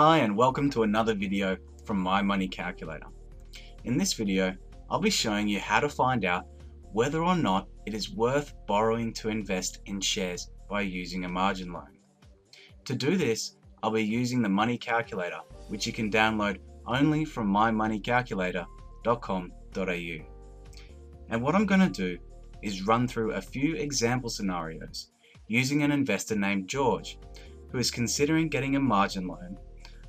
Hi and welcome to another video from My Money Calculator. In this video, I'll be showing you how to find out whether or not it is worth borrowing to invest in shares by using a margin loan. To do this, I'll be using the Money Calculator, which you can download only from mymoneycalculator.com.au. And what I'm going to do is run through a few example scenarios using an investor named George, who is considering getting a margin loan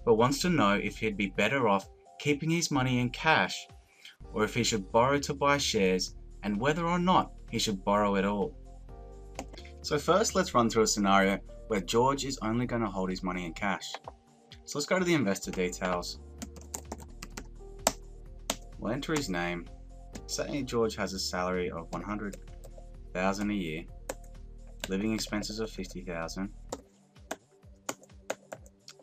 but wants to know if he'd be better off keeping his money in cash or if he should borrow to buy shares and whether or not he should borrow at all. So first, let's run through a scenario where George is only going to hold his money in cash. So let's go to the investor details. We'll enter his name. Say George has a salary of $100,000 a year, living expenses of $50,000,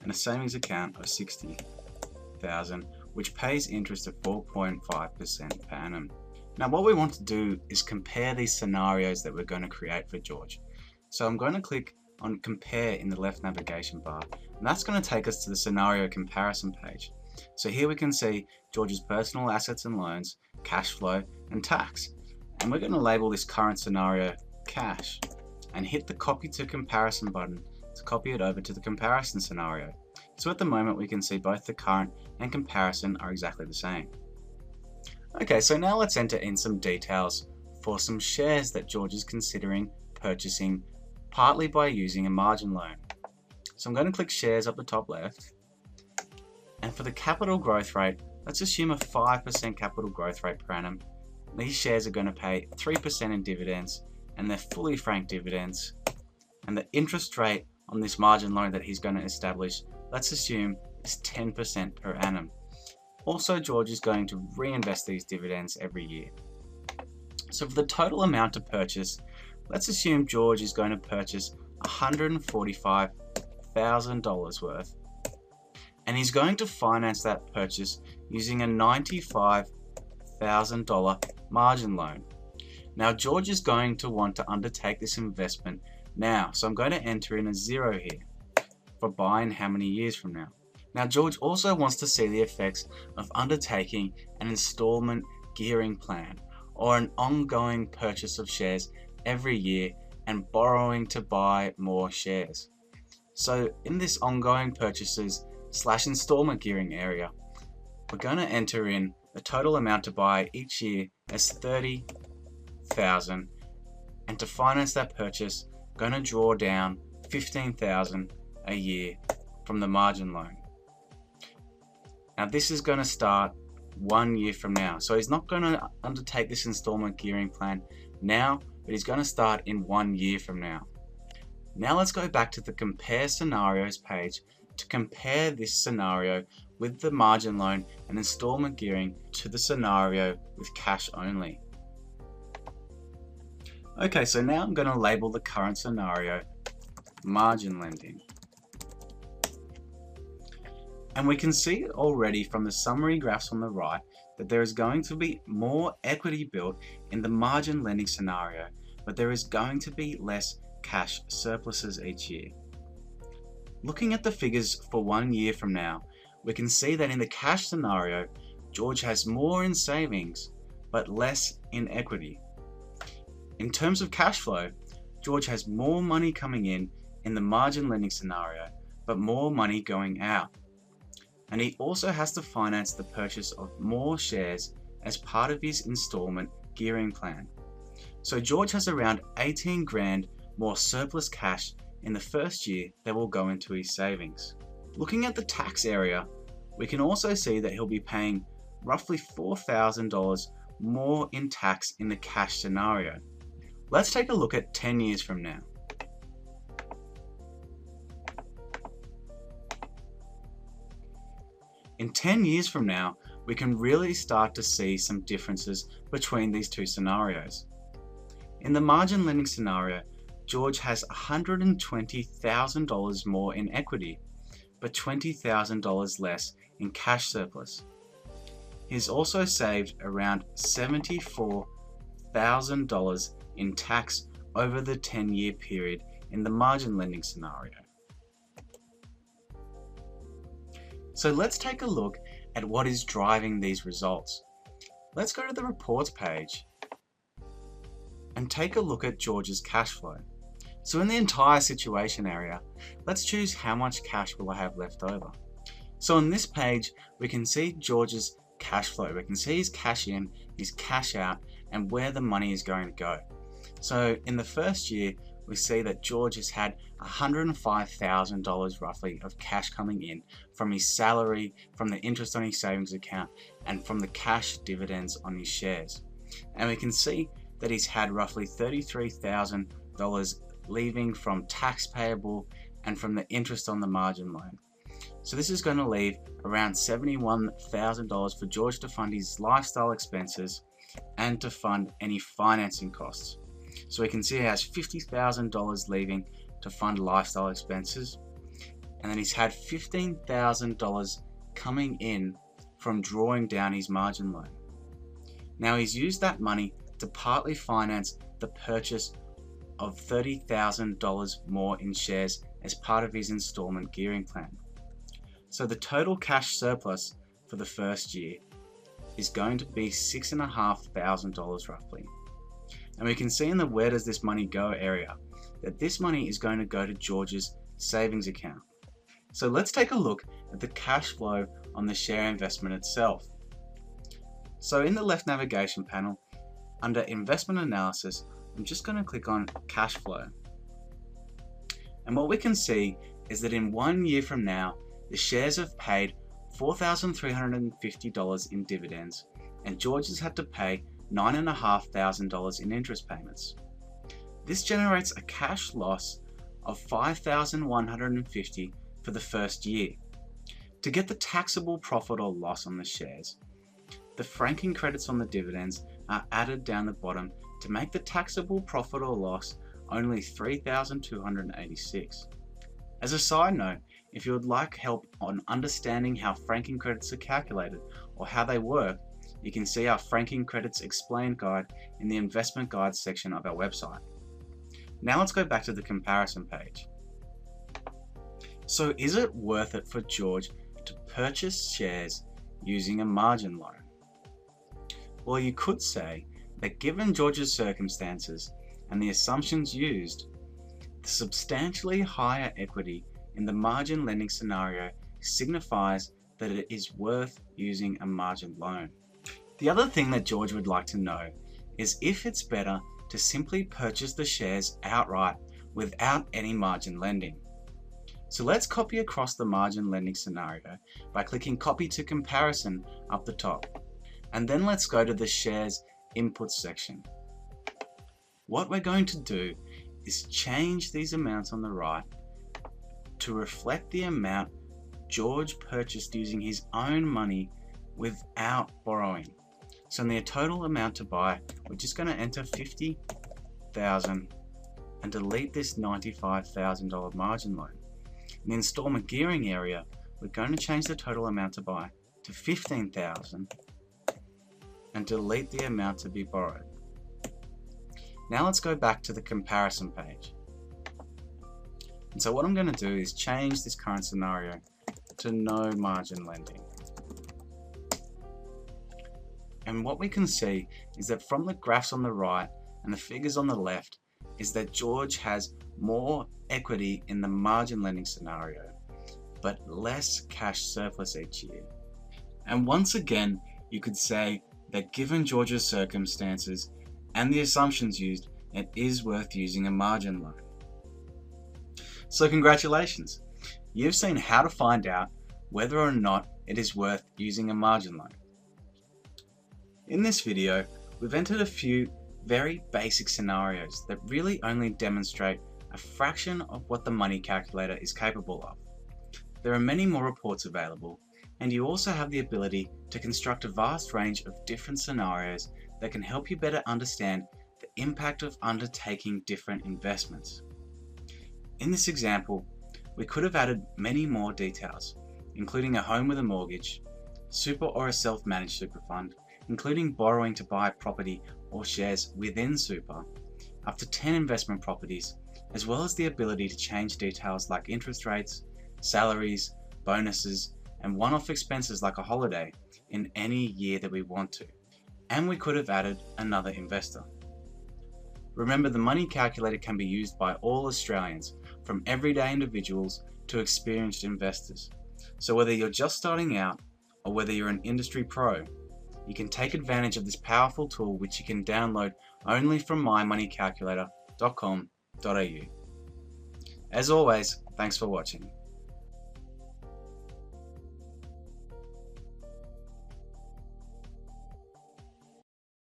and a savings account of $60,000, which pays interest of 4.5% per annum. Now what we want to do is compare these scenarios that we're going to create for George. So I'm going to click on compare in the left navigation bar, and that's going to take us to the scenario comparison page. So here we can see George's personal assets and loans, cash flow and tax. And we're going to label this current scenario cash and hit the copy to comparison button to copy it over to the comparison scenario. So at the moment we can see both the current and comparison are exactly the same. Okay, so now let's enter in some details for some shares that George is considering purchasing partly by using a margin loan. So I'm going to click shares up the top left, and for the capital growth rate, let's assume a 5% capital growth rate per annum. These shares are going to pay 3% in dividends, and they're fully franked dividends, and the interest rate on this margin loan that he's going to establish, let's assume, is 10% per annum. Also, George is going to reinvest these dividends every year. So for the total amount to purchase, let's assume George is going to purchase $145,000 worth, and he's going to finance that purchase using a $95,000 margin loan. Now George is going to want to undertake this investment now, so I'm going to enter in a 0 here for buying how many years from now. Now George also wants to see the effects of undertaking an installment gearing plan or an ongoing purchase of shares every year and borrowing to buy more shares. So in this ongoing purchases / installment gearing area, we're going to enter in the total amount to buy each year as $30,000, and to finance that purchase, going to draw down $15,000 a year from the margin loan. Now this is going to start 1 year from now, so he's not going to undertake this installment gearing plan now, but he's going to start in 1 year from now. Now let's go back to the compare scenarios page to compare this scenario with the margin loan and installment gearing to the scenario with cash only. Okay, so now I'm going to label the current scenario margin lending. And we can see already from the summary graphs on the right that there is going to be more equity built in the margin lending scenario, but there is going to be less cash surpluses each year. Looking at the figures for 1 year from now, we can see that in the cash scenario, George has more in savings, but less in equity. In terms of cash flow, George has more money coming in the margin lending scenario, but more money going out. And he also has to finance the purchase of more shares as part of his installment gearing plan. So George has around 18 grand more surplus cash in the first year that will go into his savings. Looking at the tax area, we can also see that he'll be paying roughly $4,000 more in tax in the cash scenario. Let's take a look at 10 years from now. In 10 years from now, we can really start to see some differences between these two scenarios. In the margin lending scenario, George has $120,000 more in equity, but $20,000 less in cash surplus. He's also saved around $74,000 in tax over the 10-year period in the margin lending scenario. So let's take a look at what is driving these results. Let's go to the reports page and take a look at George's cash flow. So in the entire situation area, let's choose how much cash will I have left over. So on this page, we can see George's cash flow. We can see his cash in, his cash out, and where the money is going to go. So in the first year, we see that George has had $105,000 roughly of cash coming in from his salary, from the interest on his savings account, and from the cash dividends on his shares. And we can see that he's had roughly $33,000 leaving from tax payable and from the interest on the margin loan. So this is going to leave around $71,000 for George to fund his lifestyle expenses and to fund any financing costs. So we can see he has $50,000 leaving to fund lifestyle expenses, and then he's had $15,000 coming in from drawing down his margin loan. Now he's used that money to partly finance the purchase of $30,000 more in shares as part of his installment gearing plan. So the total cash surplus for the first year is going to be $6,500 roughly. And we can see in the where does this money go area that this money is going to go to George's savings account. So let's take a look at the cash flow on the share investment itself. So in the left navigation panel, under investment analysis, I'm just going to click on cash flow. And what we can see is that in 1 year from now, the shares have paid $4,350 in dividends, and George has had to pay $9,500 in interest payments. This generates a cash loss of $5,150 for the first year. To get the taxable profit or loss on the shares, the franking credits on the dividends are added down the bottom to make the taxable profit or loss only $3,286. As a side note, if you would like help on understanding how franking credits are calculated or how they work, you can see our franking credits explained guide in the investment guide section of our website. Now let's go back to the comparison page. So is it worth it for George to purchase shares using a margin loan? Well, you could say that given George's circumstances and the assumptions used, the substantially higher equity in the margin lending scenario signifies that it is worth using a margin loan. The other thing that George would like to know is if it's better to simply purchase the shares outright without any margin lending. So let's copy across the margin lending scenario by clicking copy to comparison up the top. And then let's go to the shares input section. What we're going to do is change these amounts on the right to reflect the amount George purchased using his own money without borrowing. So in the total amount to buy, we're just going to enter $50,000 and delete this $95,000 margin loan. In the installment gearing area, we're going to change the total amount to buy to $15,000 and delete the amount to be borrowed. Now let's go back to the comparison page. And so what I'm going to do is change this current scenario to no margin lending. And what we can see is that from the graphs on the right and the figures on the left is that George has more equity in the margin lending scenario, but less cash surplus each year. And once again, you could say that given George's circumstances and the assumptions used, it is worth using a margin loan. So congratulations, you've seen how to find out whether or not it is worth using a margin loan. In this video, we've entered a few very basic scenarios that really only demonstrate a fraction of what the money calculator is capable of. There are many more reports available, and you also have the ability to construct a vast range of different scenarios that can help you better understand the impact of undertaking different investments. In this example, we could have added many more details, including a home with a mortgage, super or a self-managed super fund, including borrowing to buy property or shares within super, up to 10 investment properties, as well as the ability to change details like interest rates, salaries, bonuses, and one-off expenses like a holiday in any year that we want to. And we could have added another investor. Remember, the money calculator can be used by all Australians, from everyday individuals to experienced investors. So whether you're just starting out or whether you're an industry pro, you can take advantage of this powerful tool, which you can download only from mymoneycalculator.com.au. As always, thanks for watching.